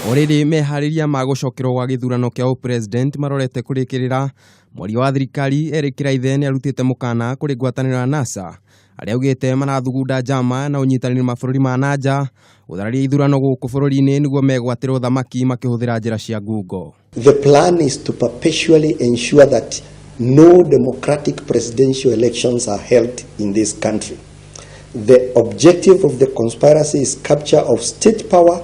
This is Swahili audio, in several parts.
Riri mehariria ma gucokerwo gwa githurano kia upresident marorete kurikirira mwaria wa thirikari Eric Kiraithe ni arutite mukana kuri ngwataniro ya NASA aria augite marathugunda njama na unyitaniri mabũrũri ma nanja guthararia ithurano guku bũrũri-ini niguo megwatirwo thamaki makihuthira njira cia ngungo. The plan is to perpetually ensure that no democratic presidential elections are held in this country. The objective of the conspiracy is capture of state power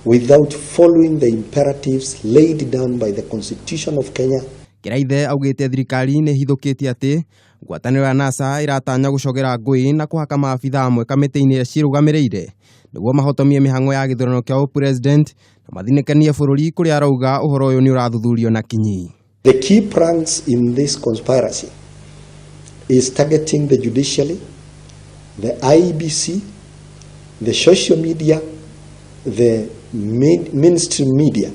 without following the imperatives laid down by the Constitution of Kenya. Kiraithe augite thirikari ni hithukitie ati ngwataniro ya NASA iratanya gucogera nguui na kuhaka maabitha amwe kamiti-ini iria cirugamiriire niguo mahotomie mihang'o ya githurano kia upresident na mathinekanie bũrũri kuria arauga uhoro uyu ni urathuthurio na kinyi. The key pranks in this conspiracy is targeting the judiciary, the IEBC, the social media, the mainstream media,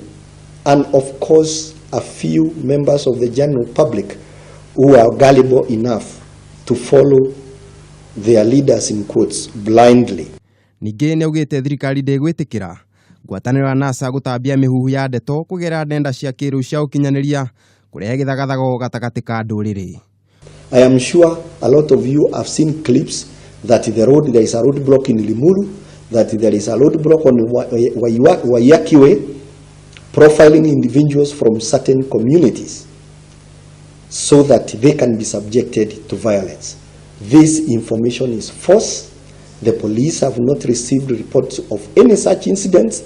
and of course a few members of the general public who are gullible enough to follow their leaders in quotes blindly. Ningi ni augite thirikari ndegwitikira ngwataniro ya NASA gutambia mihuhu ya ndeto kugera nenda cia kiriu cia ukinyaniria kurehe githagathago gatagati ka nduriri. I am sure a lot of you have seen clips that there is a roadblock in Limuru, that there is a roadblock on Wuikia, profiling individuals from certain communities so that they can be subjected to violence. This information is false. The police have not received reports of any such incidents,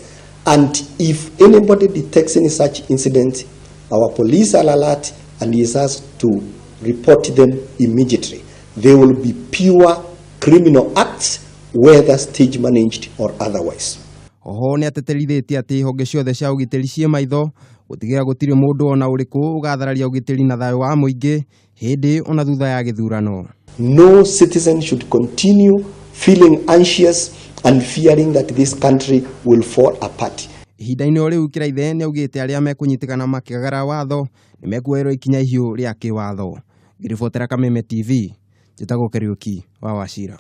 and if anybody detects any such incident, our police are alert and is asked to report them immediately. They will be pure criminal acts, whether stage managed or otherwise. Oho ni atitirithitie ati honge ciothe cia ugitiri cie maitho gutigira gutiri mundu ona uriku ugathararia ugitiri na thayo wa muingi hindi ona thutha ya githurano. No citizen should continue feeling anxious and fearing that this country will fall apart. Ihinda-ini o riu Kiraithe ni augite aria mekunyitikana makigara watho ni mekuoerwo ikinya ihiu ria kiwatho. Ngiribotera Kameme TV, njitagwo Kariuki wa Wachira.